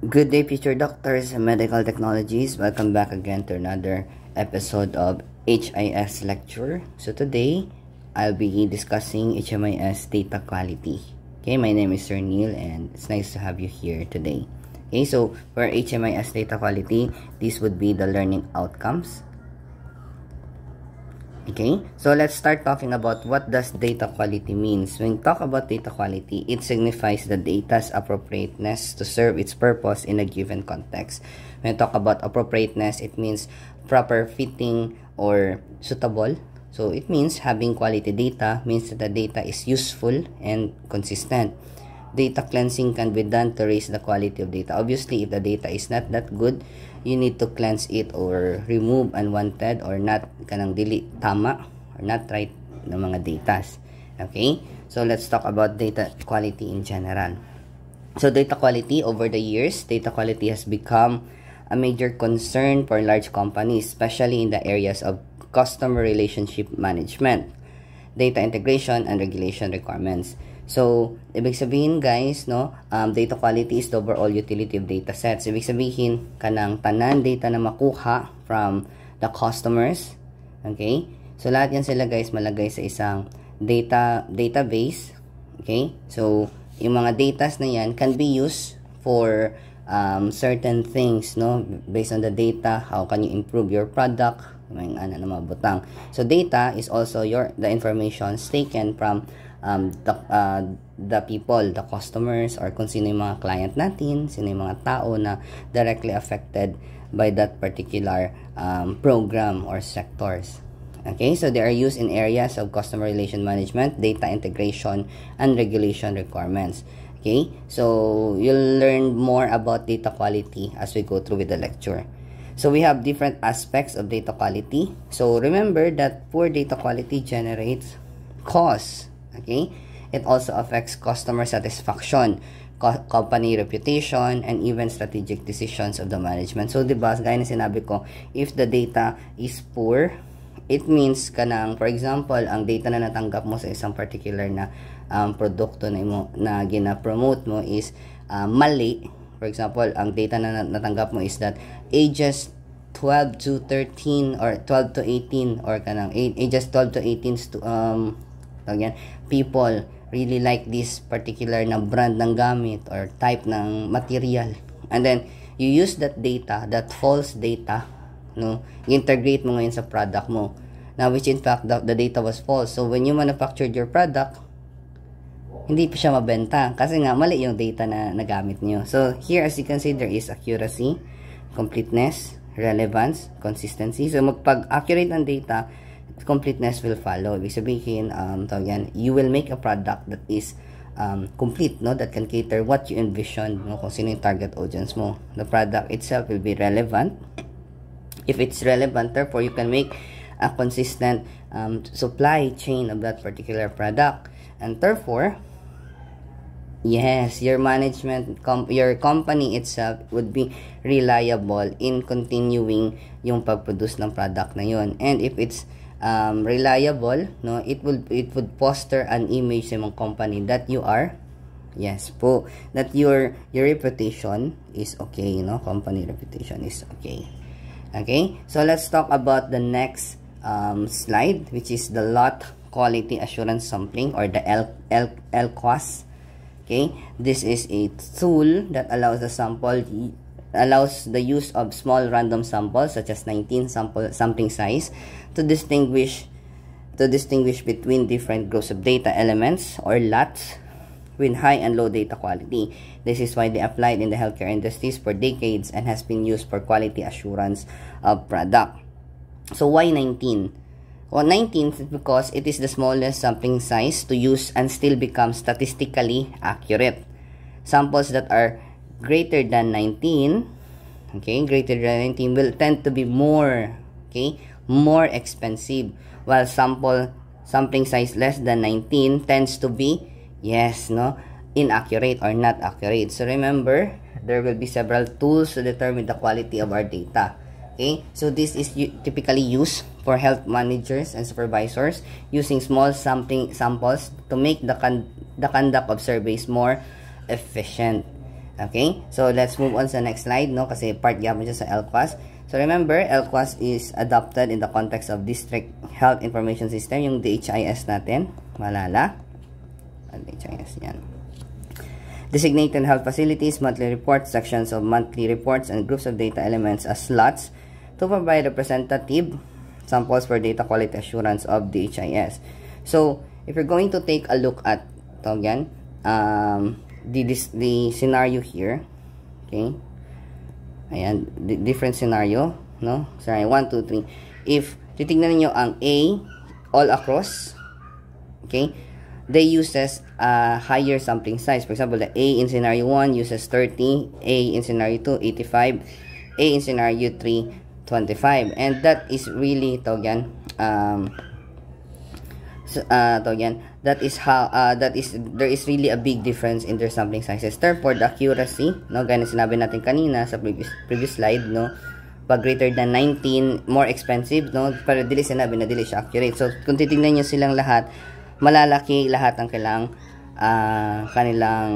Good day, future doctors and medical technologies. Welcome back again to another episode of HIS lecture. So today, I'll be discussing HMIS data quality. Okay, my name is Sir Neil and it's nice to have you here today. Okay, so for HMIS data quality, this would be the learning outcomes. Okay, so let's start talking about what does data quality means. When we talk about data quality, it signifies the data's appropriateness to serve its purpose in a given context. When we talk about appropriateness, it means proper fitting or suitable. So it means having quality data means that the data is useful and consistent. Data cleansing can be done to raise the quality of data. Obviously, if the data is not that good, you need to cleanse it or remove unwanted or not kanang dili tama or not right na mga datas. Okay? So let's talk about data quality in general. So data quality over the years, data quality has become a major concern for large companies, especially in the areas of customer relationship management, data integration, and regulation requirements. So, ibig sabihin guys, no, data quality is the overall utility of data sets. Ibig sabihin, kanang tanan data na makuha from the customers. Okay? So, lahat yan sila guys malagay sa isang database. Okay? So, yung mga datas na yan can be used for certain things, no? Based on the data, how can you improve your product? May ano na mga butang. So, data is also the information taken from the people, the customers, or kung sino yung mga client natin, sino yung mga tao na directly affected by that particular program or sectors. Okay, so they are used in areas of customer relation management, data integration, and regulation requirements. Okay, so you'll learn more about data quality as we go through with the lecture. So we have different aspects of data quality. So remember that poor data quality generates costs. Okay, it also affects customer satisfaction, company reputation, and even strategic decisions of the management. So, diba, gaya na sinabi ko, if the data is poor, it means kanang, for example, ang data na natanggap mo sa isang particular na produkto na gina-promote mo is mali. For example, ang data na natanggap mo is that ages 12 to 13 or 12 to 18 or kanang ages 12 to 18 to again, people really like this particular na brand ng gamit or type ng material, and then you use that data, that false data, no, integrate mo ngayon sa product mo, now which in fact the data was false. So when you manufactured your product, hindi pa siya mabenta kasi nga mali yung data na nagamit niyo. So here, as you can see, there is accuracy, completeness, relevance, consistency. So magpag-accurate ng data, completeness will follow. Ibig sabihin, you will make a product that is complete, no, that can cater what you envision, no, kung sino yung target audience mo. The product itself will be relevant. If it's relevant, therefore, you can make a consistent supply chain of that particular product. And therefore, yes, your management, your company itself would be reliable in continuing yung pag-produce ng product na yun. And if it's reliable, no, it would foster an image sa mong company that you are, yes po, that your reputation is okay, no, company reputation is okay. Okay, so let's talk about the next slide, which is the lot quality assurance sampling, or the LQAS. Okay, this is a tool that allows the use of small random samples such as 19 sampling size to distinguish between different groups of data elements or lots with high and low data quality. This is widely applied in the healthcare industries for decades and has been used for quality assurance of product. So why 19? Well, 19 is because it is the smallest sampling size to use and still become statistically accurate. Samples that are greater than 19, okay, greater than 19 will tend to be more, okay, more expensive, while sampling size less than 19 tends to be, yes, no, inaccurate or not accurate. So remember, there will be several tools to determine the quality of our data. Okay, so this is typically used for health managers and supervisors using small samples to make the conduct of surveys more efficient. Okay? So, let's move on sa next slide, no? Kasi part yapon siya sa LQAS. So, remember, LQAS is adopted in the context of District Health Information System, yung DHIS natin. Malala. DHIS, yan. Designated health facilities, monthly reports, sections of monthly reports, and groups of data elements as slots to provide representative samples for data quality assurance of DHIS. So, if you're going to take a look at the scenario here, okay, ayan, different scenario, no? Sorry, 1, 2, 3. If titignan niyo ang A all across, okay, they uses a higher sampling size. For example, the A in scenario 1 uses 30, A in scenario 2 85, A in scenario 3 25, and that is really that is how there is really a big difference in their sampling sizes. Therefore, the accuracy, no, gaya sinabi natin kanina sa previous slide, no, pag greater than 19, more expensive, no, pero dili sinabi na dili siya accurate. So, kung titingnan niyo silang lahat, malalaki lahat ang kanilang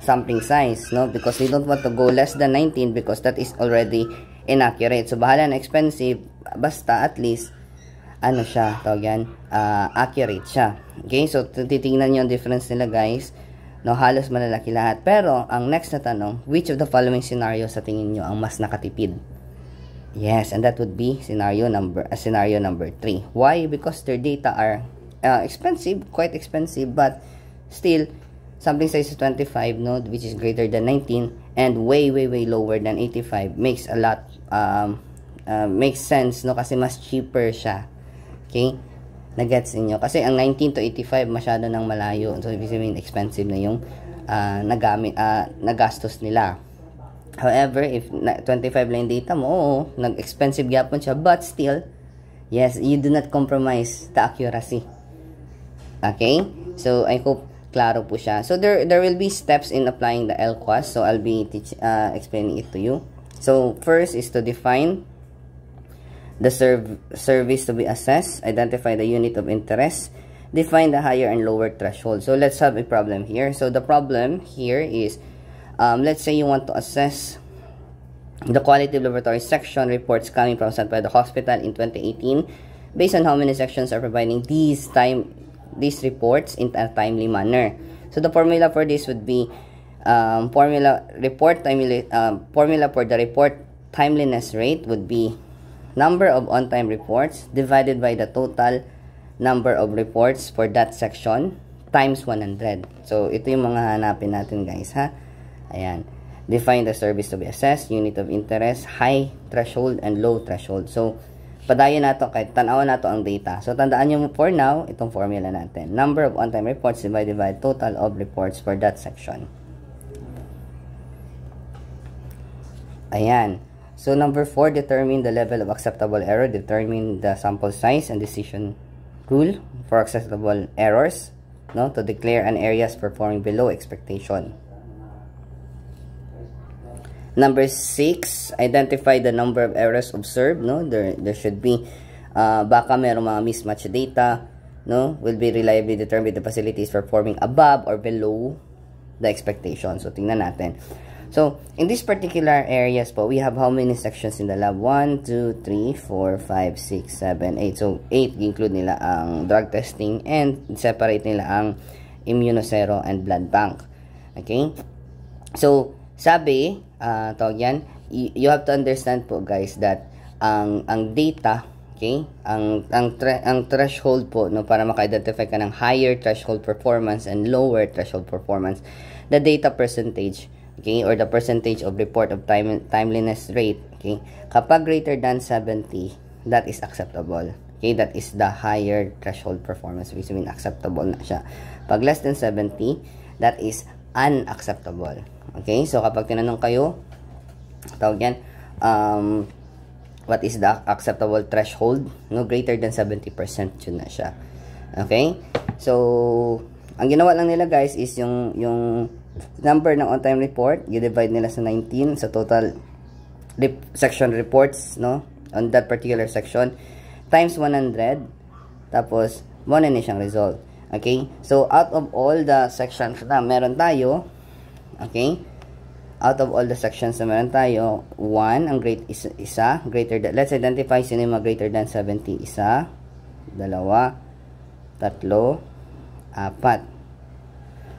sampling size, no, because they don't want to go less than 19 because that is already inaccurate. So, bahala na expensive, basta at least ano siya, accurate siya. Okay, so titingnan niyo yung difference nila, guys, no, halos malalaki lahat. Pero ang next na tanong, which of the following scenario sa tingin niyo ang mas nakatipid? Yes, and that would be scenario number 3. Why? Because their data are expensive, quite expensive, but still sampling size is 25, no, which is greater than 19, and way lower than 85 makes a lot makes sense, no, kasi mas cheaper siya. Okay, nagets niyo kasi ang 19 to 85 masyado nang malayo, so ibig sabihin expensive na yung nagastos nila. However, if 25 lang data mo, oo, nag-expensive gyapon siya, but still, yes, you do not compromise the accuracy. Okay, so I hope klaro po siya. So there will be steps in applying the LQAS, so I'll be explaining it to you. So first is to define the service to be assessed, identify the unit of interest, define the higher and lower threshold. So let's have a problem here. So the problem here is, let's say you want to assess the quality of laboratory section reports coming from San Pedro Hospital in 2018 based on how many sections are providing these reports in a timely manner. So the formula for this would be formula for the report timeliness rate would be number of on-time reports divided by the total number of reports for that section times 100. So, ito yung mga hanapin natin, guys, ha? Ayan. Define the service to be assessed, unit of interest, high threshold, and low threshold. So, padayon na to, kahit tanawan na to ang data. So, tandaan nyo for now, itong formula natin. Number of on-time reports divided by total of reports for that section. Ayan. So, number 4, determine the level of acceptable error. Determine the sample size and decision rule for acceptable errors, no, to declare an areas performing below expectation. Number 6, identify the number of errors observed, no. There should be baka merong mga mismatch data, no, will be reliably determined the facilities performing above or below the expectation. So, tingnan natin. So, in this particular areas po, we have how many sections in the lab? 1, 2, 3, 4, 5, 6, 7, 8. So, 8 include nila ang drug testing and separate nila ang immunosero and blood bank. Okay? So, sabi, you have to understand po, guys, that ang data, okay, ang threshold po, no, para maka-identify ka ng higher threshold performance and lower threshold performance, the data percentage, okay, or the percentage of report of timeliness rate, okay, kapag greater than 70, that is acceptable. Okay, that is the higher threshold performance, which means acceptable na siya. Pag less than 70, that is unacceptable. Okay, so kapag tinanong kayo, what is the acceptable threshold, no, greater than 70%, yun na siya. Okay, so ang ginawa lang nila, guys, is yung number ng on-time report, you divide nila sa 19 sa total section reports, no, on that particular section, times 100, tapos mo na siyang result. Okay, so out of all the sections na meron tayo, okay, out of all the sections na meron tayo, 1, ang isa, greater than, let's identify sino yung mga greater than 70, isa, dalawa, tatlo, apat.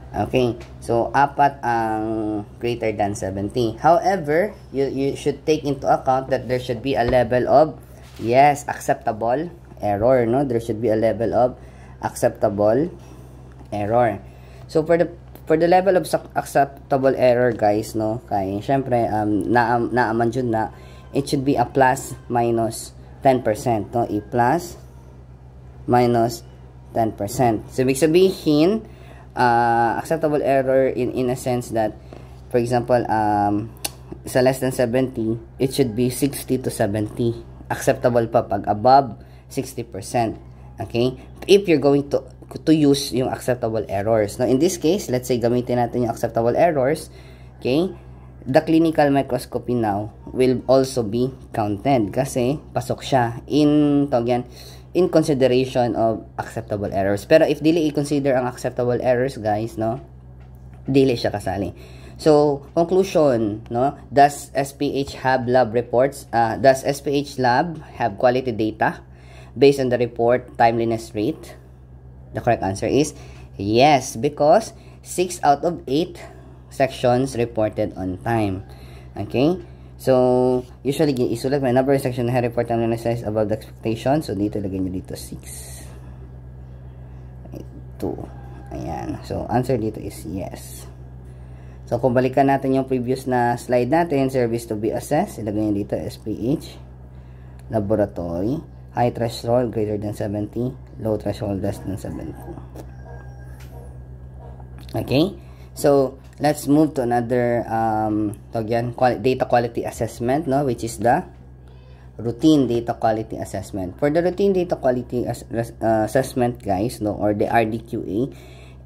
Okay, so apat ang greater than 70. However, you should take into account that there should be a level of, yes, acceptable error, no? There should be a level of acceptable error. So for the level of acceptable error, guys, no, kaya syempre naaman yun na it should be a plus minus 10%, no? A plus minus 10%. So ibig sabihin, acceptable error in a sense that, for example, sa less than 70, it should be 60 to 70. Acceptable pa pag above 60%. Okay? If you're going to use yung acceptable errors. Now, in this case, let's say gamitin natin yung acceptable errors. Okay? The clinical microscopy now will also be counted kasi pasok siya in consideration of acceptable errors. Pero if dili i-consider ang acceptable errors, guys, no, dili siya kasali. So, conclusion, no, does SPH have lab reports? Does SPH lab have quality data based on the report timeliness rate? The correct answer is yes, because 6 out of 8 sections reported on time. Okay? So, usually, isulat may number of section na report timeliness size above the expectation. So, dito lagay nyo dito 6. 2. Ayan. So, answer dito is yes. So, kung balikan natin yung previous na slide natin, service to be assessed, ilagay nyo dito SPH, laboratory, high threshold greater than 70, low threshold less than 70. Okay? So, let's move to another data quality assessment, no, which is the routine data quality assessment. For the routine data quality assessment, guys, no, or the RDQA,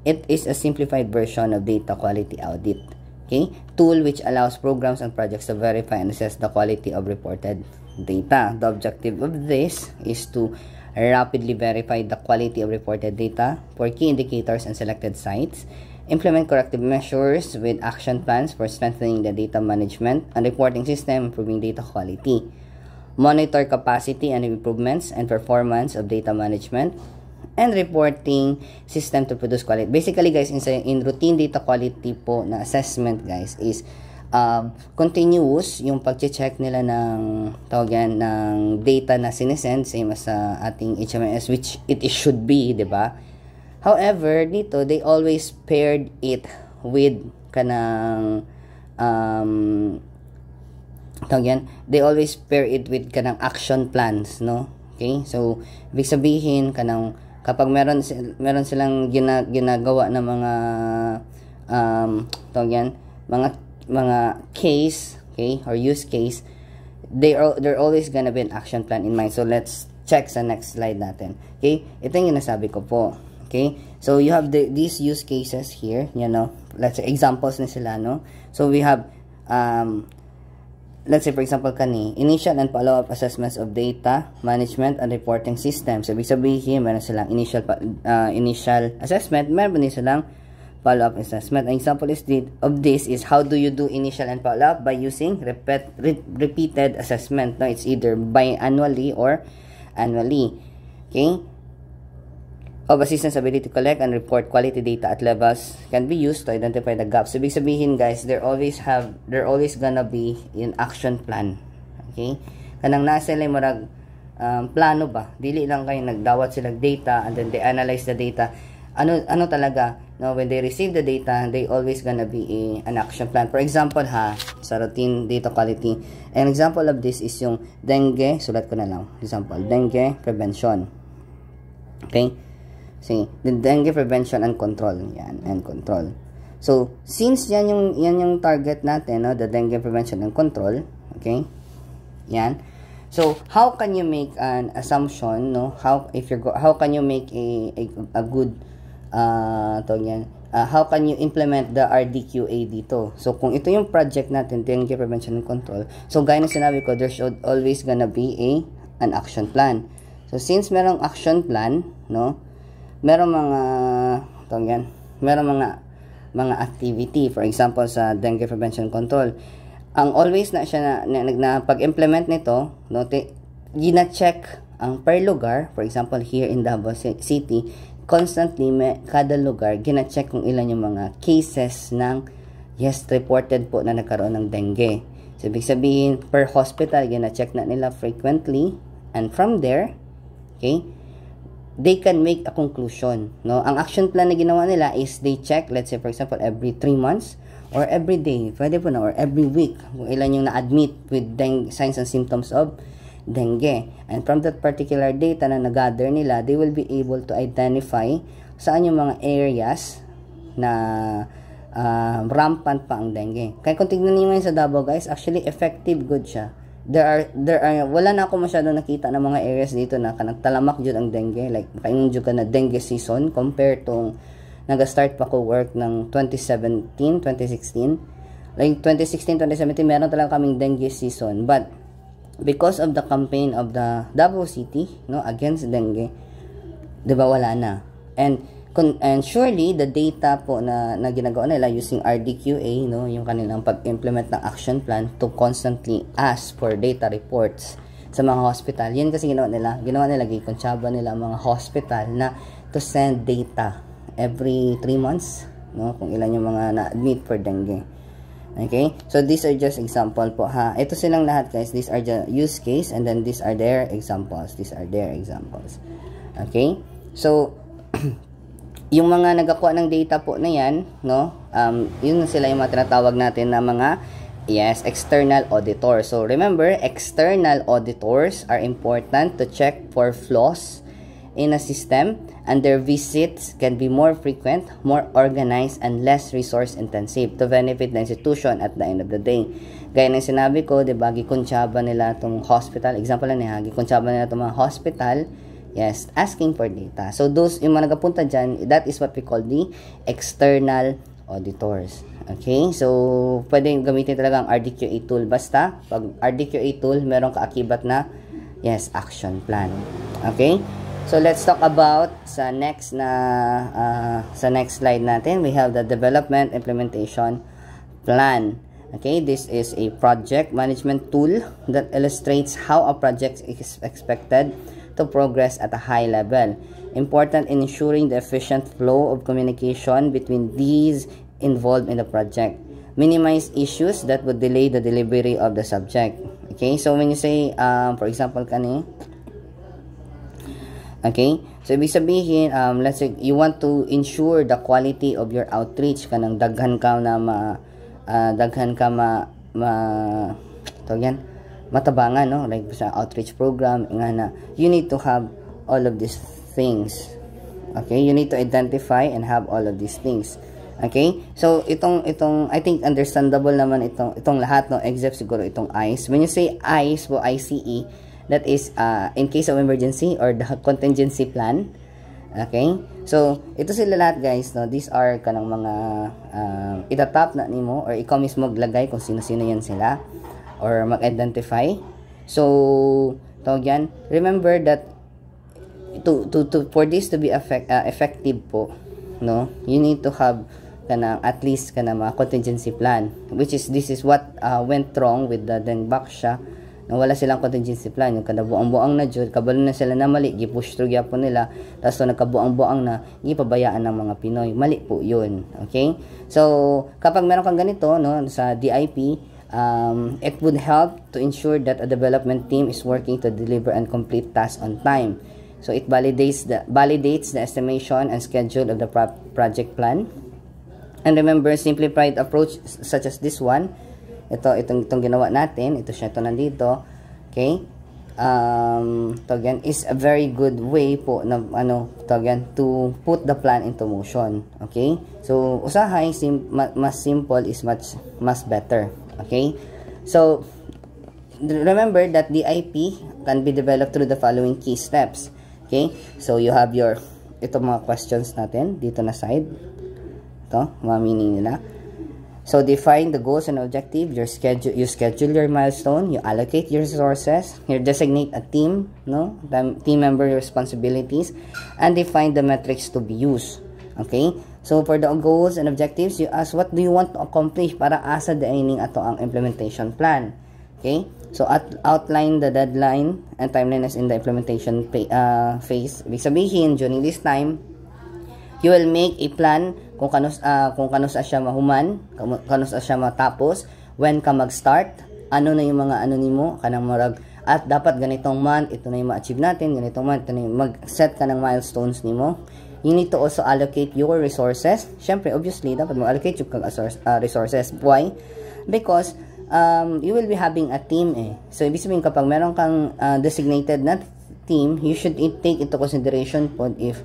it is a simplified version of data quality audit. Okay? Tool which allows programs and projects to verify and assess the quality of reported data. The objective of this is to rapidly verify the quality of reported data for key indicators and selected sites, implement corrective measures with action plans for strengthening the data management and reporting system, improving data quality, monitor capacity and improvements and performance of data management, and reporting system to produce quality. Basically, guys, in routine data quality po na assessment, guys, is continuous yung pag-check nila ng ng data na sinesend, same as sa ating HMIS, which it should be, diba? However, dito, they always paired it with kanang they always pair it with kanang action plans, no? Okay? So, ibig sabihin kanang kapag meron silang ginagawa na mga case, okay, or use case, they're always gonna be an action plan in mind. So, let's check sa next slide natin. Okay? Ito yung nasabi ko po. Okay? So, you have these use cases here, you know, let's say, examples na sila, no? So, we have, let's say, for example, initial and follow-up assessments of data management and reporting systems. So, ibig sabihin, meron silang initial assessment, meron din silang follow-up assessment. An example of this is how do you do initial and follow-up? By using repeated assessment. No? It's either biannually or annually. Okay? Of a system's ability to collect and report quality data at levels can be used to identify the gaps. So, ibig sabihin, guys, they're always gonna be in action plan. Okay? Kanang nasa lang marag plano ba? Dili lang kayo nagdawat sila data and then they analyze the data. Ano talaga? No, when they receive the data, they always gonna be an action plan. For example, sa routine data quality, an example of this is yung dengue. Sulat ko na lang. Example, dengue prevention. Okay? See, the dengue prevention and control. Yan, and control. So, since yan yung target natin, no, the dengue prevention and control, okay? Yan. So, how can you make an assumption, no? How can you make a good how can you implement the RDQA dito? So, kung ito yung project natin, dengue prevention and control, so gaya na sinabi ko, there should always gonna be an action plan. So, since merong action plan, no, merong mga mga activity. For example, sa dengue prevention control, ang always na siya na pag-implement nito, no, gina-check ang per lugar. For example, here in Davao City, constantly kada lugar gina-check kung ilan yung mga cases ng reported po na nagkaroon ng dengue. So, ibig sabihin, per hospital, gina-check na nila frequently, and from there, okay, they can make a conclusion, no? Ang action plan na ginawa nila is they check, let's say for example, every 3 months or every day, pwede po na, or every week, kung ilan yung na-admit with signs and symptoms of dengue. And from that particular data na nag-gather nila, they will be able to identify saan yung mga areas na rampant pa ang dengue. Kaya kung tignan niyo ngayon sa Davao, guys, actually effective good siya. There are wala na ako masyado nakita ng mga areas dito na kanagtalamak jud ang dengue, like makaingon jud ka na dengue season compared tong nag-start pa ko work ng 2017, 2016. Like 2016, 2017 meron talaga kaming dengue season, but because of the campaign of the Davao City, no, against dengue, 'di ba, wala na. And surely the data po na ginagawa nila using RDQA, no, yung kanilang pag-implement ng action plan to constantly ask for data reports sa mga hospital. Yan kasi ginawa nila gikonsyaba nila ang mga hospital na to send data every 3 months, no, kung ilan yung mga na-admit for dengue. Okay, so these are just example po, ha. Ito silang lahat, guys. These are the use case, and then these are their examples. Okay, so yung mga nagakuha ng data po na yan, no, yun sila yung mga tinatawag natin na mga, external auditors. So remember, external auditors are important to check for flaws in a system, and their visits can be more frequent, more organized, and less resource intensive to benefit the institution at the end of the day. Gaya ng sinabi ko, diba, gikonsyaba nila itong hospital, example lang niya, gikonsyaba nila itong mga hospital, asking for data. So those, yung mga nagapunta dyan, that is what we call the external auditors. Okay, so pwedeng gamitin talaga ang RDQA tool, basta pag RDQA tool, meron kaakibat na action plan. Okay, so let's talk about sa next slide natin. We have the development implementation plan. Okay, this is a project management tool that illustrates how a project is expected to progress at a high level. Important in ensuring the efficient flow of communication between these involved in the project. Minimize issues that would delay the delivery of the subject. Okay, so when you say, for example, okay, so ibig sabihin, let's say, you want to ensure the quality of your outreach, kanang daghan ka matabangan, no, like sa outreach program, you need to have all of these things. Okay, you need to identify and have all of these things. Okay, so itong I think understandable naman itong lahat, no, except siguro itong ICE. When you say ICE, ICE, that is in case of emergency or the contingency plan. Okay, so ito sila lahat, guys, no. These are kanang mga itatap na nimo or ikaw mismo maglagay kung sino-sino yan sila or mag-identify. So remember that for this to be effective po, no, you need to have at least mga contingency plan, which is this is what went wrong with the Dengbaksha. Wala silang contingency plan, yung kadabuang-buang na jud, kabalo na sila na mali, gipush through gyapon nila, tapos so nagkabuang-buang na gipabayaan ng mga Pinoy. Mali po yun. Okay, so kapag meron kang ganito, no, sa DIP, it would help to ensure that a development team is working to deliver and complete tasks on time. So it validates the estimation and schedule of the project plan. And remember, simplified approach such as this one, itong ginawa natin, ito nandito, okay, is a very good way po na to put the plan into motion. Okay, so usahay mas simple is much better. Okay, so remember that the IP can be developed through the following key steps. Okay, so you have itong mga questions natin dito na side, ito mga meaning nila. So define the goals and objective, you schedule your milestone, you allocate your resources, you designate a team, no, team member responsibilities, and define the metrics to be used. Okay, So, for the goals and objectives, you ask what do you want to accomplish para asa dining ato ang implementation plan. Okay? So, outline the deadline and timeliness in the implementation phase. Ibig sabihin, during this time, you will make a plan kung kano sa siya mahuman, kano sa siya matapos, when ka mag-start, ano na yung mga ano nimo, kanang marag, at dapat ganitong month, ito na yung ma-achieve natin, ganitong month, ito na yung mag-set ka ng milestones nimo. You need to also allocate your resources. Syempre, obviously, dapat mag-allocate yung resources. Why? Because you will be having a team So, ibig sabihin kapag meron kang designated na team, you should take into consideration po if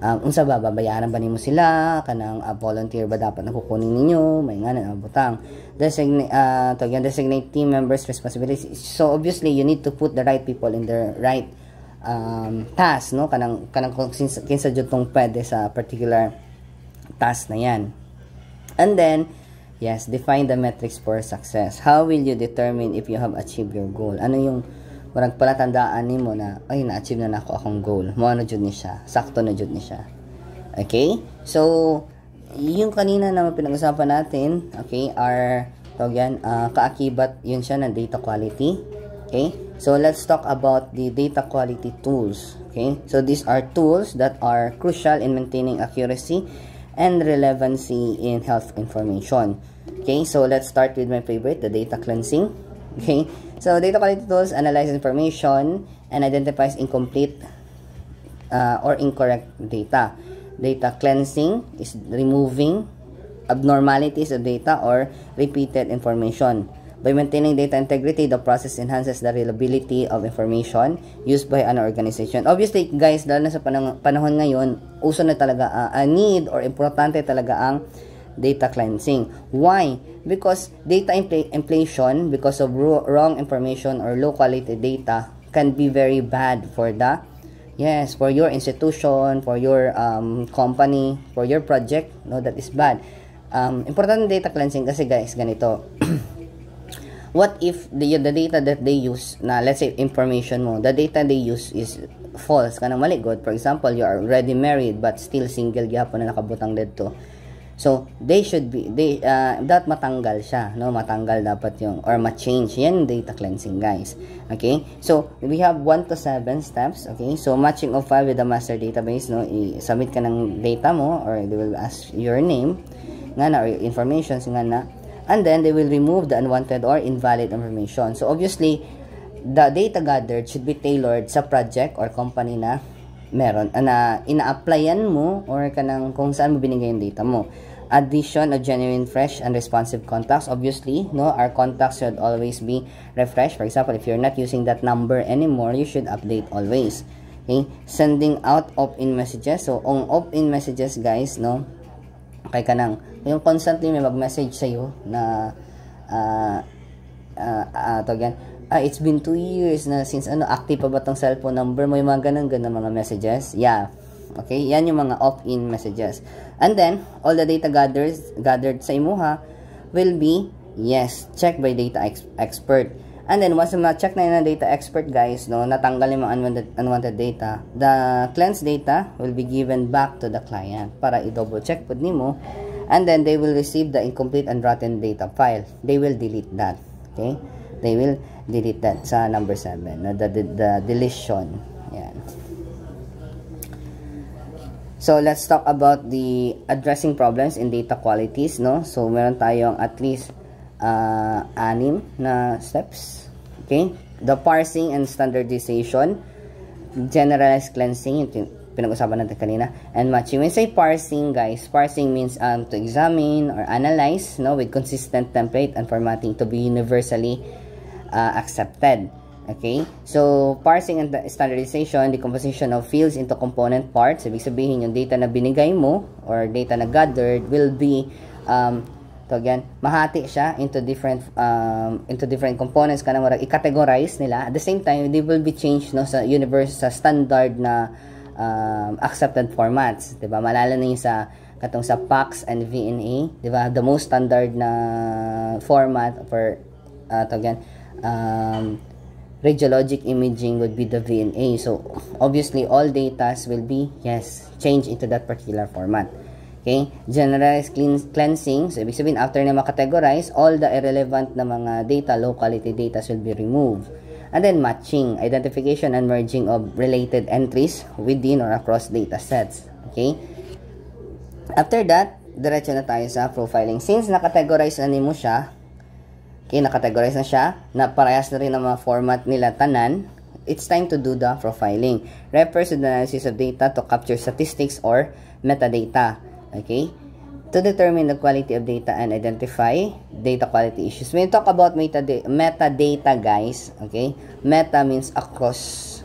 unsa ba babayaran ba nimo sila, kanang volunteer ba dapat nakukunin ninyo, may nga na butang. Designate team members responsibilities. So, obviously, you need to put the right people in the right task, no? Kanang kinsa jud tong pwede sa particular task na yan. And then, yes, define the metrics for success. How will you determine if you have achieved your goal? Ano yung parang palatandaan nimo na ay na-achieve na nako akong goal. Mo na jud ni siya. Sakto na jud ni siya. Okay? So, yung kanina na pinag-usapan natin, okay, are kaakibat yun siya ng data quality. Okay? So, let's talk about the data quality tools. Okay? So, these are tools that are crucial in maintaining accuracy and relevancy in health information. Okay? So, let's start with my favorite, the data cleansing. Okay? So, data quality tools analyze information and identifies incomplete or incorrect data. Data cleansing is removing abnormalities of data or repeated information. By maintaining data integrity, the process enhances the reliability of information used by an organization. Obviously, guys, lalo na sa panahon ngayon, uso na talaga a need or importante talaga ang data cleansing. Why? Because data inflation, because of wrong information or low quality data, can be very bad for for your institution, for your company, for your project. No, that is bad. Important data cleansing kasi guys, ganito. What if the data that they use, na let's say information mo, the data they use is false, kanang mali god. For example, you are already married but still single gyapon na nakabutang dito. So, that matanggal siya, no? Matanggal dapat yung, or ma-change. Yan data cleansing, guys. Okay? So, we have 1 to 7 steps, okay? So, matching of file with the master database, no? I-submit ka ng data mo, or they will ask your name, nga na, or information, nga na. And then, they will remove the unwanted or invalid information. So, obviously, the data gathered should be tailored sa project or company na meron, na ina-applyan mo, or kanang kung saan mo binigay yung data mo. Addition of genuine, fresh, and responsive contacts. Obviously, no, our contacts should always be refreshed. For example, if you're not using that number anymore, you should update always. Okay? Sending out opt-in messages. So, ang opt-in messages, guys, no, kay kanang, yung constantly may mag-message sa'yo na, it's been 2 years na since active pa ba tong cellphone number mo, yung mga ganun mga messages. Yeah. Okay, yan yung mga opt-in messages. And then, all the data gathered sa imuha will be, yes, checked by data expert. And then, once ma-check na yun ng data expert, guys, no, natanggal yung mga unwanted data, the cleansed data will be given back to the client para i-double check po nimo. And then, they will receive the incomplete and rotten data file. They will delete that. Okay? They will delete that sa number 7, the deletion. Yan. So, let's talk about the addressing problems in data qualities, no? So, meron tayong at least 6 na steps. Okay? The parsing and standardization, generalized cleansing, yung pinag-usapan natin kanina, and matching. When I say parsing, guys, parsing means to examine or analyze, no, with consistent template and formatting to be universally accepted. Okay? So, parsing and standardization, decomposition of fields into component parts. Ibig sabihin, yung data na binigay mo or data na gathered will be mahati siya into different components kanang marag i-categorize nila. At the same time, they will be changed, no, sa standard na accepted formats. Diba? Malala na yung sa katong sa PACS and VNA. Diba? The most standard na format for radiologic imaging would be the VNA. So, obviously, all data will be, yes, changed into that particular format. Okay? Generalized cleansing. So, ibig sabihin, after na makategorize, all the irrelevant na mga data, low quality data will be removed. And then, matching. Identification and merging of related entries within or across data sets. Okay? After that, diretso na tayo sa profiling. Since nakategorize na mo siya, okay, nakategorize na siya, na parehas na rin ang mga format nila tanan, it's time to do the profiling. Refers to the analysis of data to capture statistics or metadata. Okay? To determine the quality of data and identify data quality issues. When you talk about metadata, guys, okay? Meta means across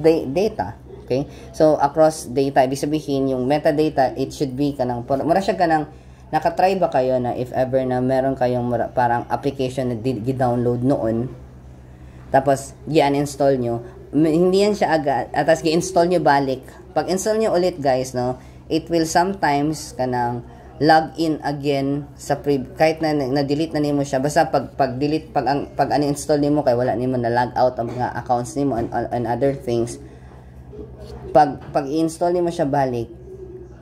data. Okay? So, across data, ibig sabihin, yung metadata, it should be kanang, mura siya kanang, nakatry ba kayo na if ever na meron kayong parang application na gi-download noon, tapos gi-uninstall nyo, hindi yan siya agad, at tapos gi-install nyo balik. Pag install nyo ulit, guys, no, it will sometimes kanang log in again sa kahit na delete na nimo siya, basta pag delete, pag uninstall nimo kay wala nimo na log out ang mga accounts nimo and other things, pag i-install nimo siya balik,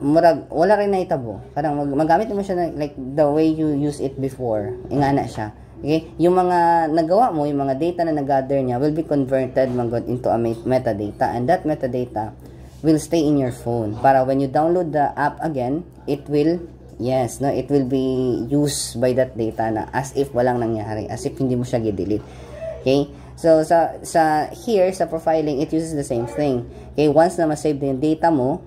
murag wala rin na itabo, kanang magamit mo siya na, like the way you use it before, ingana siya. Okay? Yung mga nagawa mo, yung mga data na nag-gather niya will be converted into a metadata, and that metadata will stay in your phone. Para when you download the app again, it will, yes, no, it will be used by that data na as if walang nangyari, as if hindi mo siya i-delete. Okay? So, here, sa profiling, it uses the same thing. Okay? Once na ma-save na yung data mo,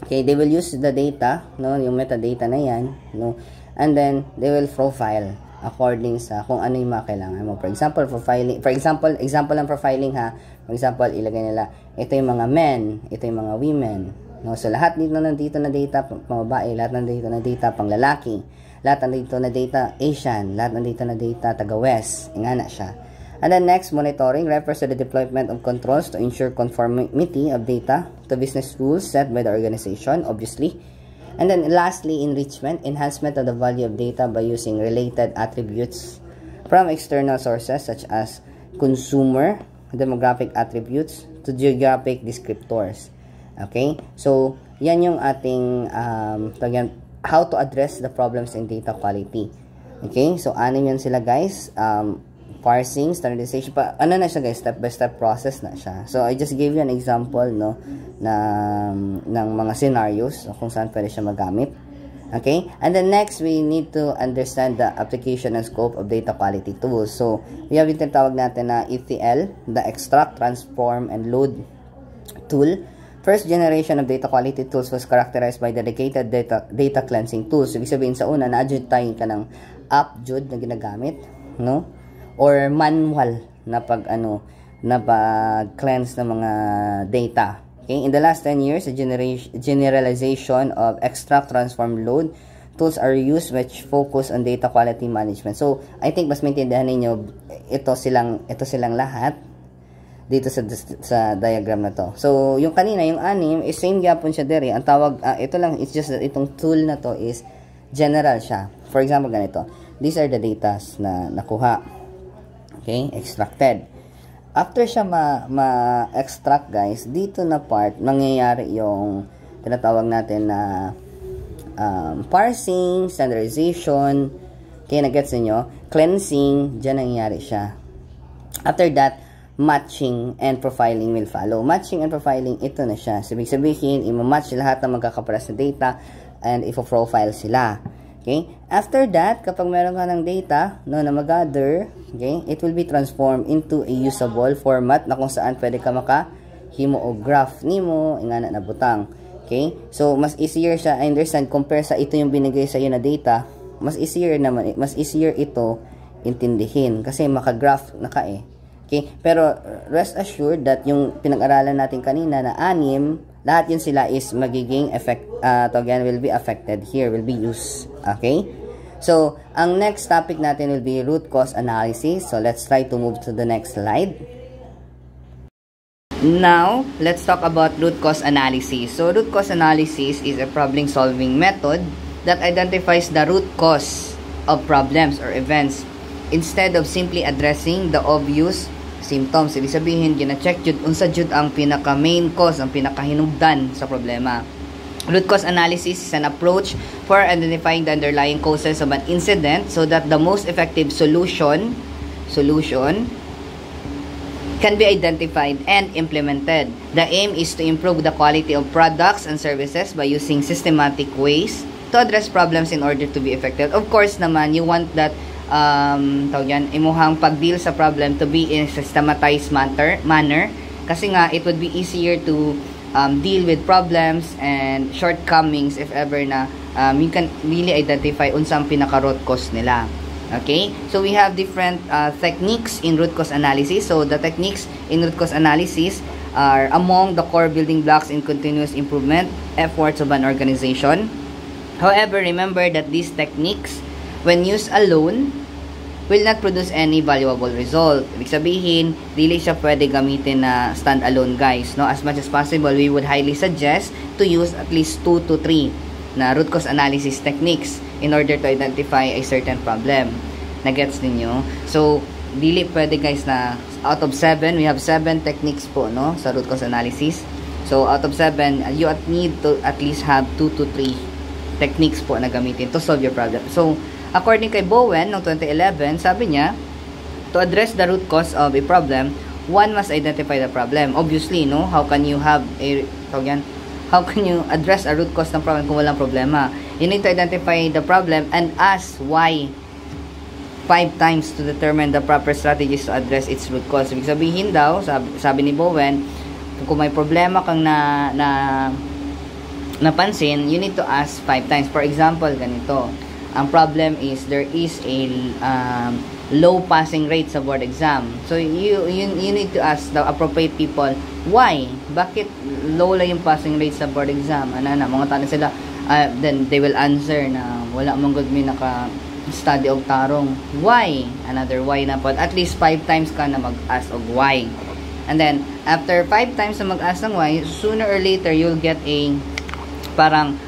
okay, they will use the data, no, yung metadata na yan, no, and then they will profile according sa kung ano yung mga kailangan mo. For example, profiling, example ng profiling ha. For example, ilagay nila, ito yung mga men, ito yung mga women. No? So, lahat dito nandito na data, pang babae, lahat nandito na data, pang lalaki, lahat nandito na data, Asian, lahat nandito na data, taga-West. Ingana siya. And then next, monitoring refers to the deployment of controls to ensure conformity of data to business rules set by the organization, obviously. And then lastly, enrichment, enhancement of the value of data by using related attributes from external sources such as consumer, demographic attributes, to geographic descriptors. Okay? So, yan yung ating how to address the problems in data quality. Okay? So, anim yan sila, guys. Parsing, standardization, ano na siya, guys, step-by-step process na siya. So, I just gave you an example, no, ng mga scenarios kung saan pwede siya magamit. Okay? And then next, we need to understand the application and scope of data quality tools. So, we have yung tinatawag natin na ETL, the extract, transform, and load tool. First generation of data quality tools was characterized by dedicated data cleansing tools. So, ibig sabihin sa una, na-adjud tayo ka ng app jud na ginagamit, no? Or manual na pag-cleanse ng mga data. Okay? In the last 10 years, the generalization of extract, transform, load tools are used which focus on data quality management. So, I think mas maintindihan ninyo, ito silang lahat dito sa diagram na to. So, yung kanina, yung anim, is same gapon siya dere. Ang tawag, ito lang, it's just that itong tool na to is general siya. For example, ganito. These are the data na nakuha. Okay, extracted. After siya ma-extract, guys, dito na part, mangyayari yung tinatawag natin na parsing, standardization, okay, na-gets niyo? Cleansing, dyan nangyayari siya. After that, matching and profiling will follow. Matching and profiling, ito na siya. So, ibig sabihin, i-match lahat ng magkakaparas na data and i-profile sila. Okay? After that, kapag meron ka ng data, no, na mag-gather, okay, it will be transformed into a usable format na kung saan pwede ka makahimo o graph nimo, ingana na butang. Okay? So, mas easier siya, I understand, compare sa ito yung binigay sa iyo na data, mas easier ito intindihin kasi maka-graph na ka eh. Okay? Pero, rest assured that yung pinag-aralan natin kanina na anim, lahat yun sila is magiging will be affected here, will be used. Okay? So, ang next topic natin will be root cause analysis. So, let's try to move to the next slide. Now, let's talk about root cause analysis. So, root cause analysis is a problem-solving method that identifies the root cause of problems or events instead of simply addressing the obvious symptoms. Ibig sabihin, gina-check jud unsa jud ang pinaka-main cause, ang pinaka-hinungdan sa problema. Root cause analysis is an approach for identifying the underlying causes of an incident so that the most effective solution can be identified and implemented. The aim is to improve the quality of products and services by using systematic ways to address problems in order to be effective. Of course naman, you want that imuhang pag-deal sa problem to be in a systematized manner kasi nga it would be easier to deal with problems and shortcomings if ever na you can really identify unsang pinaka-root cause nila. Okay? So, we have different techniques in root cause analysis. So, the techniques in root cause analysis are among the core building blocks in continuous improvement efforts of an organization. However, remember that these techniques, when used alone, will not produce any valuable result. Ibig sabihin, dili siya pwede gamitin na stand-alone, guys. No? As much as possible, we would highly suggest to use at least 2 to 3 na root cause analysis techniques in order to identify a certain problem. Nagets ninyo? So, dili pwede, guys, na out of 7, we have 7 techniques po, no, sa root cause analysis. So, out of 7, you need to at least have 2 to 3 techniques po na gamitin to solve your problem. So, according kay Bowen, noong 2011, sabi niya, to address the root cause of a problem, one must identify the problem. Obviously, no, how can you address a root cause ng problem kung walang problema? You need to identify the problem and ask why 5 times to determine the proper strategies to address its root cause. Ibig sabihin daw, sabi ni Bowen, kung may problema kang napansin, you need to ask 5 times. For example, ganito. Ang problem is there is a low passing rate sa board exam. So, you need to ask the appropriate people, why? Bakit low lang yung passing rate sa board exam? Mga tanong sila, then they will answer na wala mong good may naka-study og tarong. Why? Another why na po. At least 5 times ka na mag-ask og why. And then, after 5 times na mag-ask ng why, sooner or later, you'll get a parang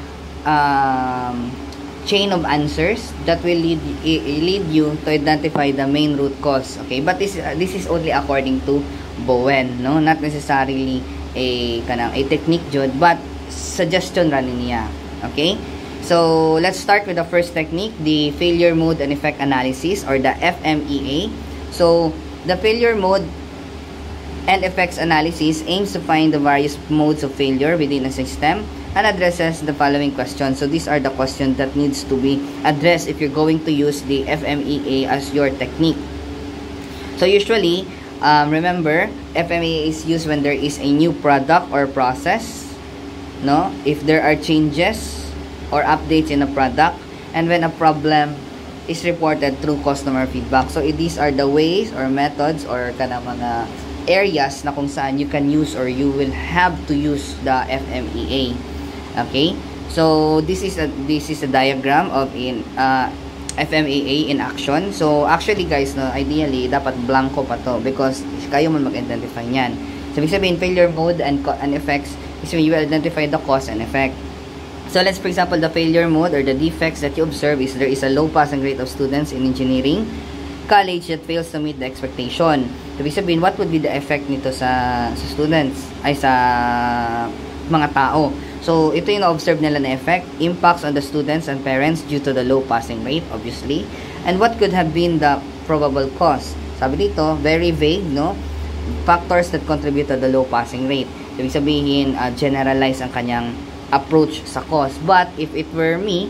chain of answers that will lead you to identify the main root cause. Okay, but this is only according to Bowen, no, not necessarily a technique jud, but suggestion ra niya. Okay, so let's start with the first technique, the failure mode and effect analysis, or the FMEA. So the failure mode and effects analysis aims to find the various modes of failure within a system and addresses the following questions. So these are the questions that needs to be addressed if you're going to use the FMEA as your technique. So usually, remember, FMEA is used when there is a new product or process, no? If there are changes or updates in a product, and when a problem is reported through customer feedback. So these are the ways or methods or mga areas na kung saan you can use or you will have to use the FMEA. Okay, so this is a diagram of FMEA in action. So actually, guys, no, ideally dapat blanco pa to because kayo man mag-identify niyan. So ibig sabihin, failure mode and effects is when you will identify the cause and effect. So let's, for example, the failure mode or the defects that you observe is there is a low passing rate of students in engineering college that fails to meet the expectation. So ibig sabihin, what would be the effect nito sa students ay sa mga tao? So, ito yung na-observe nila na effect, impacts on the students and parents due to the low passing rate, obviously. And what could have been the probable cause? Sabi dito, very vague, no? Factors that contribute to the low passing rate. So, ibig sabihin, generalize ang kanyang approach sa cause. But, if it were me,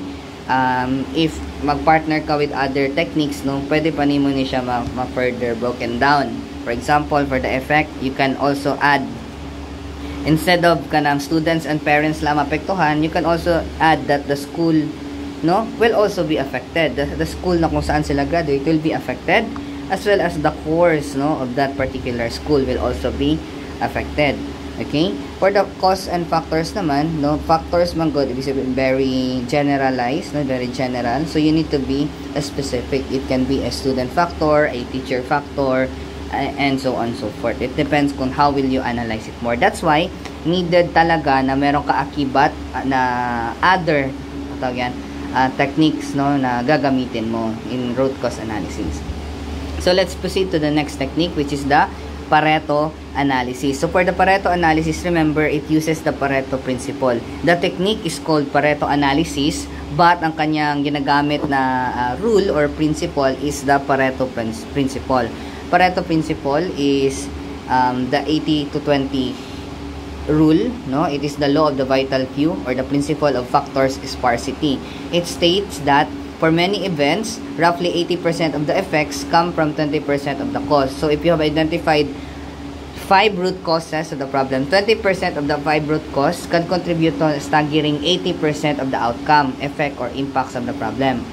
if mag-partner ka with other techniques, no, pwede pa nimo ni siya ma-further broken down. For example, for the effect, you can also add, instead of students and parents lang mapektuhan, you can also add that the school, no, will also be affected. The school na kung saan sila graduate will be affected, as well as the course, no, of that particular school will also be affected. Okay? For the cause and factors naman, no, factors man good, ibig sabihin very generalized, no, very general. So you need to be specific. It can be a student factor, a teacher factor, and so on and so forth. It depends kung how will you analyze it more. That's why needed talaga na meron ka akibat na other techniques, no, na gagamitin mo in root cause analysis. So let's proceed to the next technique, which is the Pareto analysis. So for the Pareto analysis, remember, it uses the Pareto principle. The technique is called Pareto analysis, but ang kanyang ginagamit na rule or principle is the Pareto principle. Pareto principle is the 80 to 20 rule, no? It is the law of the vital few, or the principle of factors sparsity. It states that for many events, roughly 80% of the effects come from 20% of the cause. So if you have identified 5 root causes of the problem, 20% of the 5 root cause can contribute to a staggering 80% of the outcome, effect, or impacts of the problem.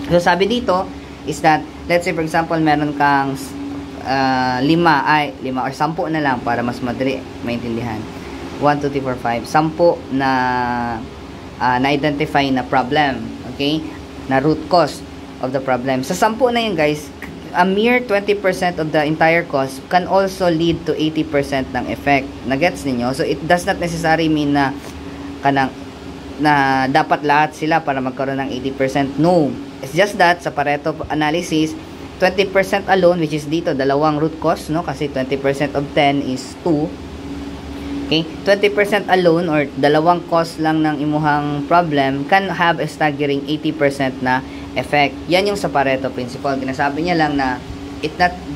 So sabi dito is that, let's say for example, meron kang 5 or 10 na lang para mas madali maintindihan. 1, 2, 3, 4, 5. 10 na na-identify na problem. Okay? Na root cause of the problem. Sa 10 na yun, guys, a mere 20% of the entire cause can also lead to 80% ng effect. Nagets ninyo? So, it does not necessarily mean na dapat lahat sila para magkaroon ng 80%. No. It's just that, sa Pareto analysis, 20% alone, which is dito, dalawang root cause, no? Kasi 20% of 10 is 2. Okay? 20% alone, or dalawang cause lang ng imuhang problem, can have a staggering 80% na effect. Yan yung sa Pareto principle. Ginasabi niya lang na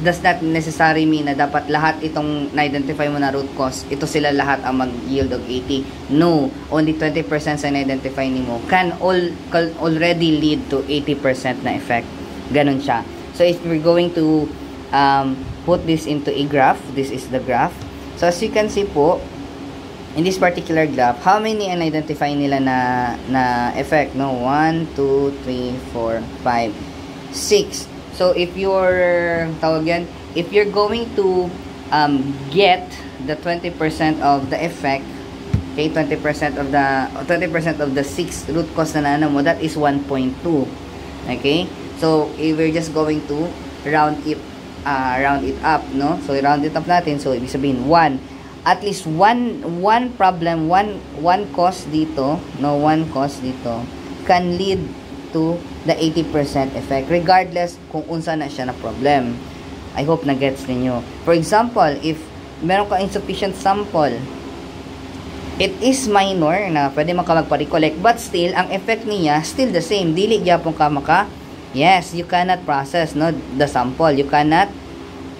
does not necessarily mean na dapat lahat itong na-identify mo na root cause, ito sila lahat ang mag-yield of 80. No. Only 20% sa na-identify ni mo can already lead to 80% na effect. Ganon siya. So, if we're going to put this into a graph, this is the graph. So, as you can see po, in this particular graph, how many na-identify nila na effect? No? 1, 2, 3, 4, 5, 6. So, if you're going to get the 20% of the effect, okay, 20% of the 6 root cause na naano mo, that is 1.2. Okay? So, if we're just going to round it up, no? So, round it up natin. So, ibig sabihin 1. At least one problem, one cause dito, no, one cause dito can lead to the 80% effect, regardless kung unsa na siya na problem. I hope na gets ninyo. For example, if meron ka insufficient sample, it is minor na pwede man ka magpa-recollect, but still ang effect niya still the same. Dili gyapon ka yes, you cannot process, no, the sample. You cannot,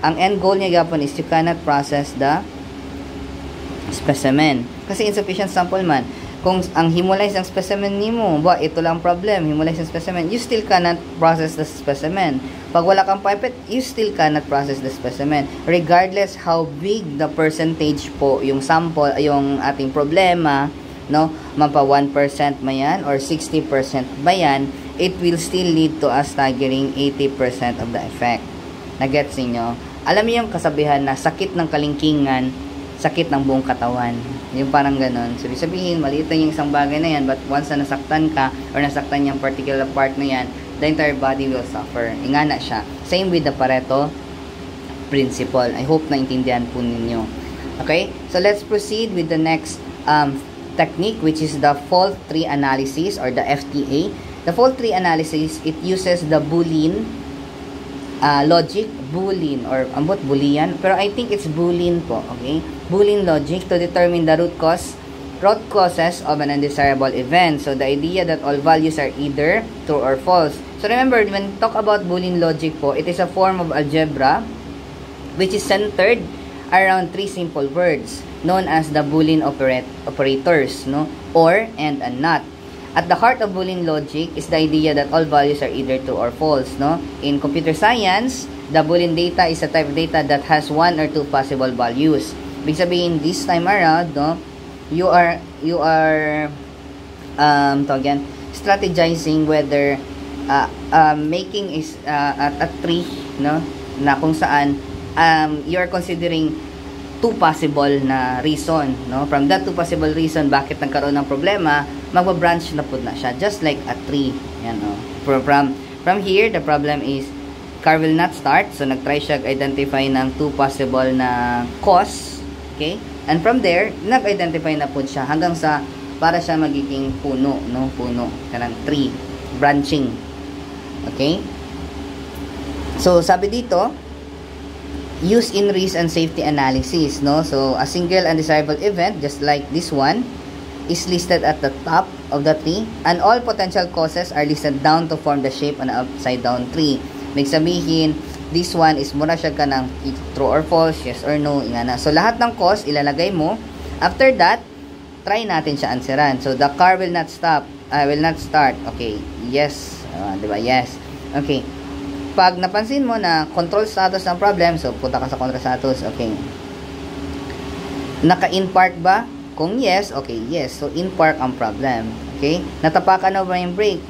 ang end goal niya gyapon is you cannot process the specimen. Kasi insufficient sample man. Kung ang hemolized ang specimen nimo, ito lang problem, hemolized ang specimen, you still cannot process the specimen. Pag wala kang pipette, you still cannot process the specimen. Regardless how big the percentage po yung sample, yung ating problema, no, mapa 1% ba yan or 60% ba yan, it will still lead to a staggering 80% of the effect. Nagets niyo? Alam niyo yung kasabihan na sakit ng kalingkingan, sakit ng buong katawan. Yung parang ganon. So, sabihin, maliit lang yung isang bagay na yan, but once na nasaktan ka, or nasaktan yung particular part na yan, the entire body will suffer. Ingana siya. Same with the Pareto principle. I hope naintindihan po ninyo. Okay? So, let's proceed with the next technique, which is the fault tree analysis, or the FTA. The fault tree analysis, it uses the Boolean logic, Boolean, or ambot Boolean, pero I think it's Boolean po, okay? Boolean logic to determine the root causes of an undesirable event. So, the idea that all values are either true or false. So, remember, when talk about Boolean logic po, it is a form of algebra which is centered around 3 simple words known as the Boolean operators, no? Or, and not. At the heart of Boolean logic is the idea that all values are either true or false, no? In computer science, the Boolean data is a type of data that has 1 or 2 possible values. Ibig sabihin, this time around, no, you are strategizing whether making is a tree, no, na kung saan you are considering 2 possible na reason, no? From that 2 possible reason bakit nagkaroon ng problema, magba-branch na po na siya, just like a tree. Yan, no? From here, the problem is car will not start, so nagtry siya identify ng 2 possible na cause, okay? And from there, nag-identify na po siya hanggang sa para siya magiging puno, no? Puno, kanang tree, branching. Okay? So, sabi dito, used in risk and safety analysis, no? So, a single undesirable event, just like this one, is listed at the top of the tree, and all potential causes are listed down to form the shape on an upside down tree. Ibig sabihin, this one is mura siya ka ng true or false, yes or no, ingana. So, lahat ng cause, ilalagay mo. After that, try natin siya answeran. So, the car will not stop. Will not start. Okay, yes. Diba? Yes. Okay. Pag napansin mo na control status ng problem, so, punta ka sa control status. Okay. Naka-in park ba? Kung yes, okay, yes. So, in park ang problem. Okay? Natapakan na ba yung brake?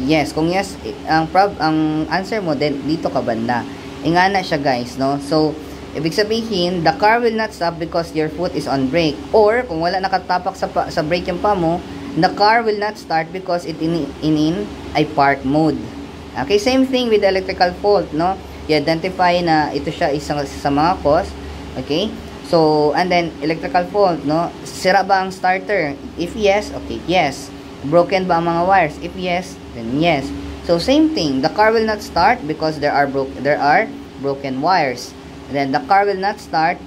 Yes. Kung yes, ang answer mo, then dito ka banda. Ingana siya, guys, no? So, ibig sabihin, the car will not stop because your foot is on brake. Or, kung wala nakatapak sa brake yung pa mo, the car will not start because it in a park mode. Okay, same thing with the electrical fault, no? I-identify na ito siya isang sa mga cause. Okay? So, and then, electrical fault, no? Sira ba ang starter? If yes, okay, yes. Broken ba ang mga wires? If yes, then yes. So, same thing. The car will not start because there are broken wires. And then, the car will not start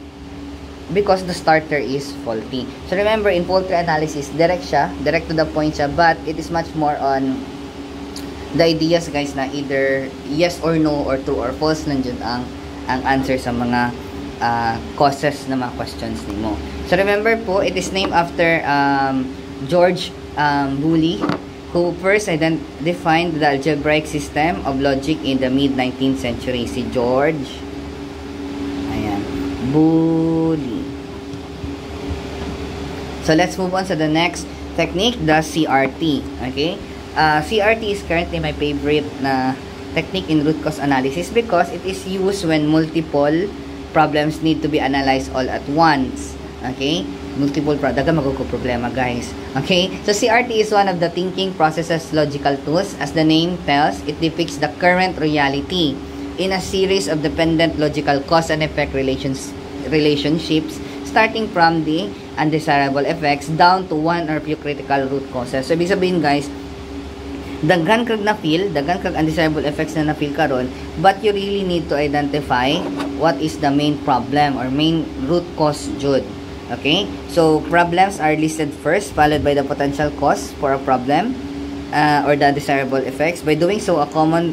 because the starter is faulty. So, remember, in faulty analysis, direct to the point siya, but it is much more on the ideas, guys, na either yes or no, or true or false, nandiyan ang answer sa mga causes na mga questions nimo. So, remember po, it is named after George Woolley, who first defined the algebraic system of logic in the mid-19th century. Si George Woolley. So, let's move on to the next technique, the CRT. Okay? CRT is currently my favorite na technique in root cause analysis because it is used when multiple problems need to be analyzed all at once. Okay? Multiple daga magko-problema, guys. Okay? So, CRT is one of the thinking processes logical tools. As the name tells, it depicts the current reality in a series of dependent logical cause and effect relationships starting from the undesirable effects down to one or few critical root causes. So, ibig sabihin, guys, daghan kag undesirable effects na na-feel karon, but you really need to identify what is the main problem or main root cause jud. Okay? So, problems are listed first, followed by the potential cause for a problem or the undesirable effects. By doing so, a common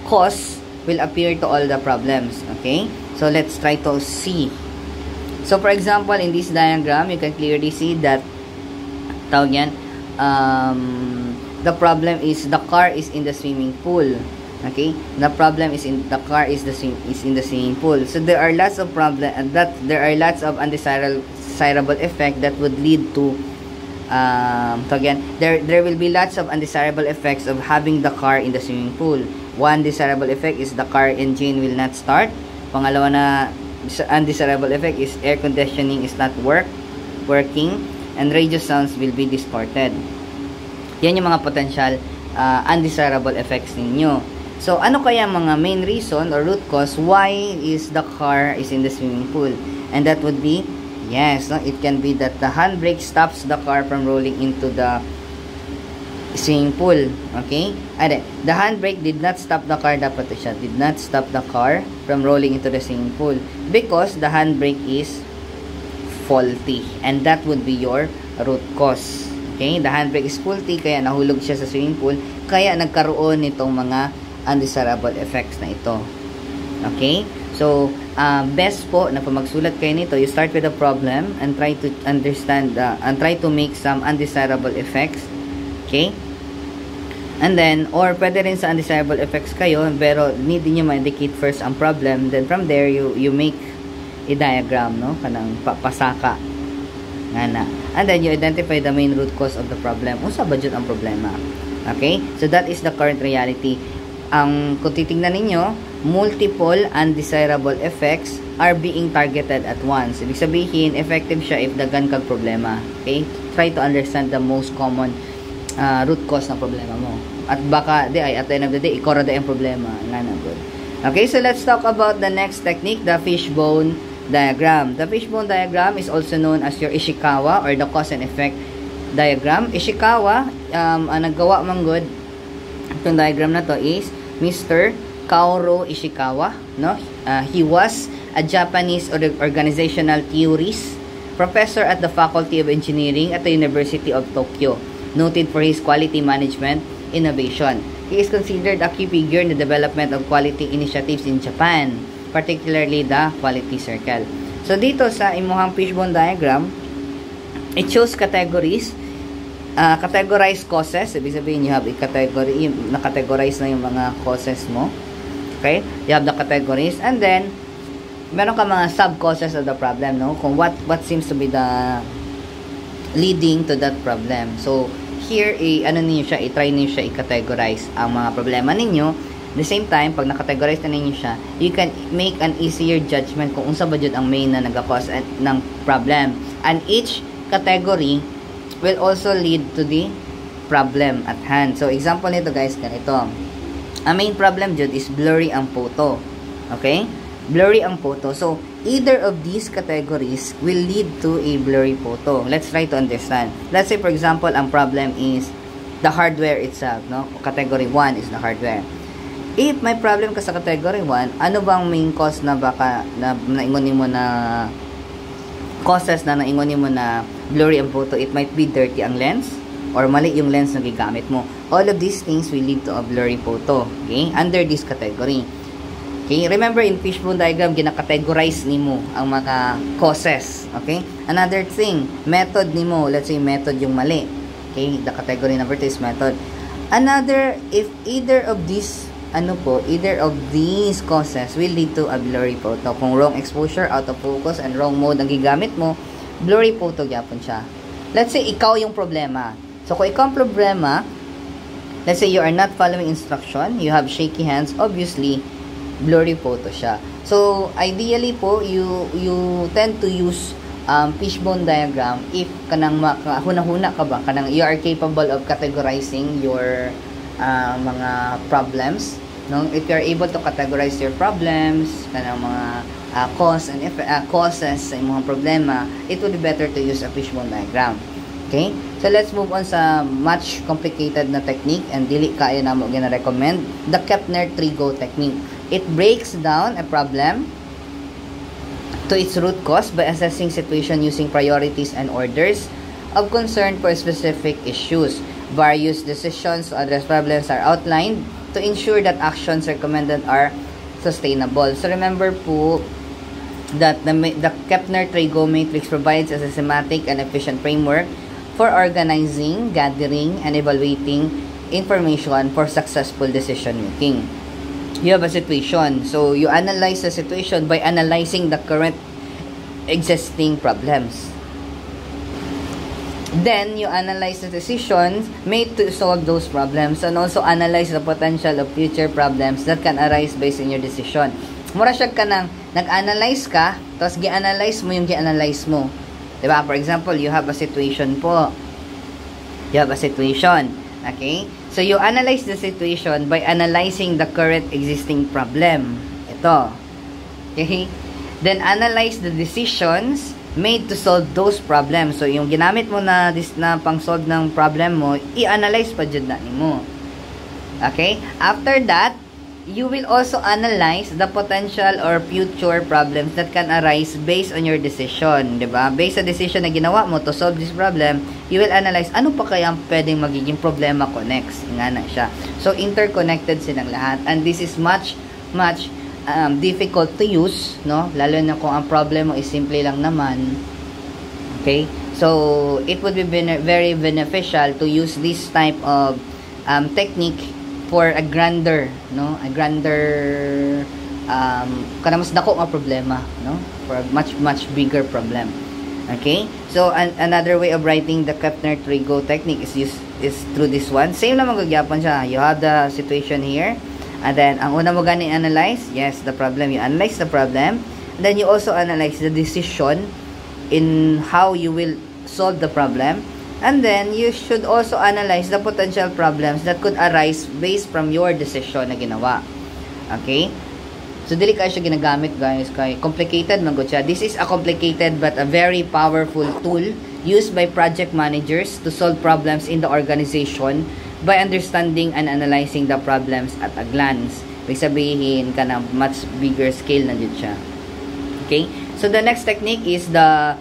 cause will appear to all the problems. Okay? So, let's try to see. So, for example, in this diagram, you can clearly see that tawag yan, the problem is the car is in the swimming pool. Okay, the problem is in the car is in the swimming pool. So there are lots of undesirable effect that would lead to so again, there will be lots of undesirable effects of having the car in the swimming pool. One desirable effect is the car engine will not start. Pangalawa na undesirable effect is air conditioning is not working, and radio sounds will be distorted. Yan yung mga potential undesirable effects ninyo. So, ano kaya mga main reason or root cause why is the car is in the swimming pool? And that would be, yes, no, it can be that the handbrake stops the car from rolling into the swimming pool. Okay? The handbrake did not stop the car, dapat siya, did not stop the car from rolling into the swimming pool because the handbrake is faulty. And that would be your root cause. Okay? The handbrake is faulty, kaya nahulog siya sa swimming pool, kaya nagkaroon nitong mga undesirable effects na ito. Okay? So, best po na magsulat kayo nito, you start with the problem and try to understand and try to make some undesirable effects. Okay? And then, or pwede rin sa undesirable effects kayo, pero need nyo ma-indicate first ang problem, then from there, you make a diagram, no? Kanang pasaka. Ngana. And then, you identify the main root cause of the problem. Unsa ba dyan ang problema? Okay? So, that is the current reality. Kung titingnan ninyo, multiple undesirable effects are being targeted at once. Ibig sabihin, effective siya if daghan kag problema. Okay? Try to understand the most common root cause ng problema mo. At baka, at the end of the day, ikora da yung problema. Good. Okay, so let's talk about the next technique, the fishbone diagram. The fishbone diagram is also known as your Ishikawa or the cause and effect diagram. Ishikawa, ang naggawa man good itong diagram na to is Mr. Kaoru Ishikawa, no? He was a Japanese organizational theorist, professor at the Faculty of Engineering at the University of Tokyo, noted for his quality management innovation. He is considered a key figure in the development of quality initiatives in Japan, particularly the Quality Circle. So dito sa imuhang fishbone diagram, it shows categories, categorize causes. Ibig sabihin, you have a category, na-categorize na yung mga causes mo. Okay? You have the categories, and then meron ka mga sub-causes of the problem, no? Kung what seems to be the leading to that problem. So here, ano niyo siya, i-try niyo siya i-categorize ang mga problema ninyo. At the same time, pag na-categorize na ninyo siya, you can make an easier judgment kung unsa ba jud ang main na nag-cause ng problem. And each category will also lead to the problem at hand. So example nito guys, ganito. Ang main problem jud is blurry ang photo. Okay? Blurry ang photo. So either of these categories will lead to a blurry photo. Let's try to understand. Let's say for example, ang problem is the hardware itself, no? Category 1 is the hardware. If may problem ka sa category 1, ano bang main cause na baka na naingonin mo na causes na naingonin mo na blurry ang photo? It might be dirty ang lens or mali yung lens na gigamit mo. All of these things will lead to a blurry photo, okay? Under this category. Okay, remember in fishbone diagram, gina-categorize nimo ang mga causes. Okay? Another thing, method nimo, let's say method yung mali. Okay, the category number 2 is method. Another, if either of these, either of these causes will lead to a blurry photo. Kung wrong exposure, out of focus, and wrong mode ang gigamit mo, blurry photo gyapon siya. Let's say ikaw yung problema. So kung ikaw ang problema, let's say you are not following instruction, you have shaky hands, obviously blurry photo siya. So ideally po, you tend to use fishbone diagram if kanang hunahuna ka ba, kanang you are capable of categorizing your mga problems, no? If you are able to categorize your problems, kanang mga causes sa imong problema, it would be better to use a fishbone diagram. Okay? So let's move on sa much complicated na technique, and dili kaya na mo gina-recommend, the Kepner-Trigo technique. It breaks down a problem to its root cause by assessing situation using priorities and orders of concern for specific issues. Various decisions to address problems are outlined to ensure that actions recommended are sustainable. So remember po that the Kepner-Trigo matrix provides a systematic and efficient framework for organizing, gathering, and evaluating information for successful decision making. You have a situation, so you analyze the situation by analyzing the current existing problems. Then you analyze the decisions made to solve those problems, and also analyze the potential of future problems that can arise based on your decision. Mura siya ka nang nag-analyze ka, tapos gi-analyze mo yung gi-analyze mo. Diba? For example, you have a situation po. You have a situation. Okay? So, you analyze the situation by analyzing the current existing problem. Ito. Okay? Then, analyze the decisions made to solve those problems. So, yung ginamit mo na pang-solve ng problem mo, i-analyze pa dyan na mo. Okay? After that, you will also analyze the potential or future problems that can arise based on your decision. Diba? Based sa decision na ginawa mo to solve this problem, you will analyze ano pa kaya ang pwedeng magiging problema ko next. Nga na siya. So, interconnected silang lahat. And this is much difficult to use, no? Lalo na kung ang problem mo is simple lang naman. Okay? So, it would be very beneficial to use this type of technique for a grander, no? A grander kana mas dako nga problema, no? For a much bigger problem. Okay? So another way of writing the Kepner-Trigo technique is through this one. Same naman gagyapon siya. You have the situation here, and then ang una mo gani analyze, yes, the problem. You analyze the problem, and then you also analyze the decision in how you will solve the problem. And then, you should also analyze the potential problems that could arise based from your decision na ginawa. Okay? So, dili kayo siya ginagamit, guys. Kaya complicated, manggod siya. This is a complicated but a very powerful tool used by project managers to solve problems in the organization by understanding and analyzing the problems at a glance. Ibig sabihin ka na much bigger scale na dyan siya. Okay? So, the next technique is the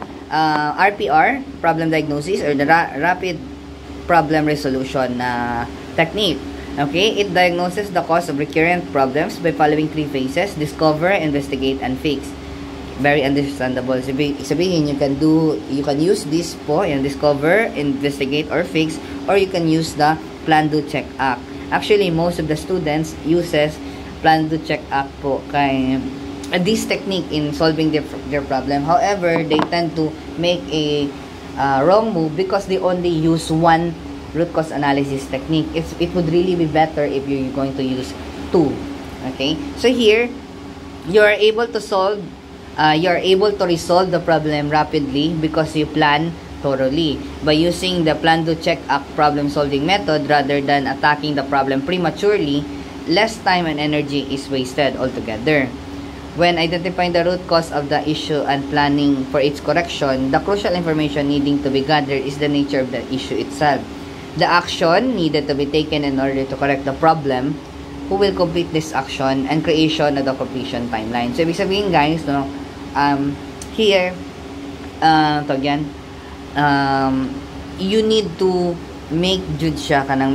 RPR, problem diagnosis, or the rapid problem resolution technique. Okay? It diagnoses the cause of recurrent problems by following 3 phases: discover, investigate, and fix. Very understandable. Sabihin, you can use this po, yung discover, investigate, or fix, or you can use the plan, do, check, act. Actually, most of the students uses plan, do, check, act po kay this technique in solving their problem. However, they tend to make a wrong move because they only use one root cause analysis technique. It would really be better if you're going to use 2. Okay? So here, you are able to resolve the problem rapidly because you plan thoroughly by using the plan, do, check, act problem solving method rather than attacking the problem prematurely. Less time and energy is wasted altogether. When identifying the root cause of the issue and planning for its correction, the crucial information needing to be gathered is the nature of the issue itself, the action needed to be taken in order to correct the problem, who will complete this action, and creation of the completion timeline. So, ibig sabihin guys, no, here, you need to make jud siya kanang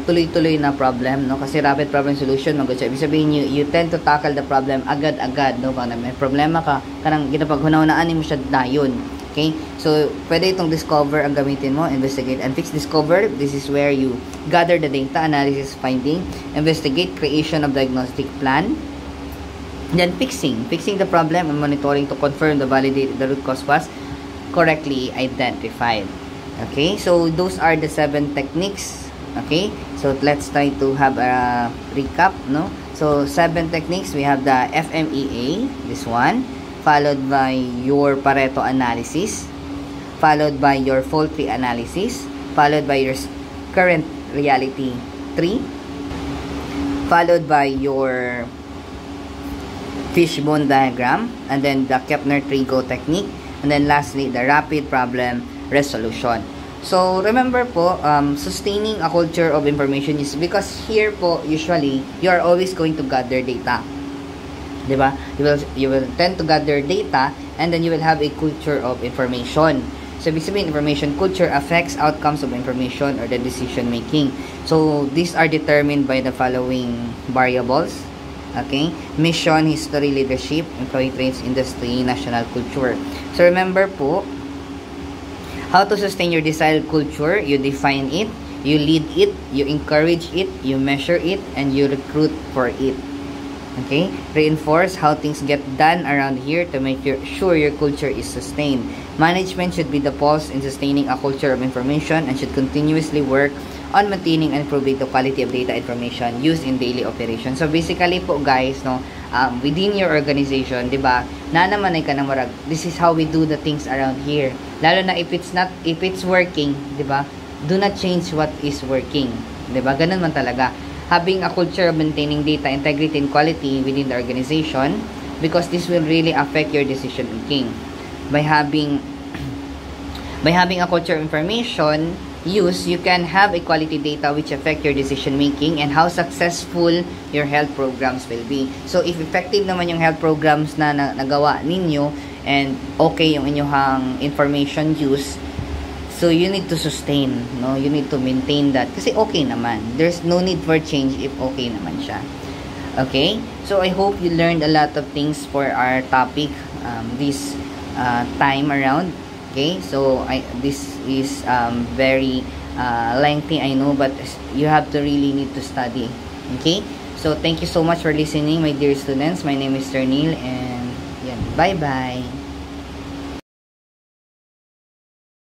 tuloy-tuloy na problem, no, kasi rapid problem solution magud siya. Ibig sabihin, you tend to tackle the problem agad-agad, no, kanang may problema ka kanang ginapaghunahunaan mo siya dayon. Okay, so pwede itong discover ang gamitin mo, investigate and fix. Discover, this is where you gather the data, analysis, finding. Investigate, creation of diagnostic plan. Then fixing the problem and monitoring to confirm the root cause was correctly identified. Okay, so those are the 7 techniques. Okay, so let's try to have a recap, no? So 7 techniques. We have the FMEA, this one, followed by your Pareto analysis, followed by your fault tree analysis, followed by your current reality tree, followed by your fishbone diagram, and then the Kepner-Trigo technique, and then lastly the rapid problem resolution. So remember po, sustaining a culture of information is because here po usually you are always going to gather data, diba? You will tend to gather data, and then you will have a culture of information. So basically, information culture affects outcomes of information or the decision making. So these are determined by the following variables. Okay, mission, history, leadership, employee traits, industry, national culture. So remember po, how to sustain your desired culture: you define it, you lead it, you encourage it, you measure it, and you recruit for it. Okay, reinforce how things get done around here to make sure your culture is sustained. Management should be the pulse in sustaining a culture of information and should continuously work on maintaining and improving the quality of data information used in daily operations. So basically po guys, no, within your organization, di ba, na naman ay kanang marag, this is how we do the things around here. Lalo na if it's working, di ba, do not change what is working. Di ba, ganun man talaga. Having a culture of maintaining data integrity and quality within the organization, because this will really affect your decision making. By having a culture of information use, you can have a quality data which affect your decision making and how successful your health programs will be. So if effective naman yung health programs na nagawa ninyo and okay yung inyong information use, so you need to sustain, no, you need to maintain that kasi okay naman, there's no need for change if okay naman siya. Okay, so I hope you learned a lot of things for our topic this time around. Okay, so this is very lengthy, I know, but you have to really need to study. Okay, so thank you so much for listening, my dear students. My name is Sir Neil, and yeah, bye bye.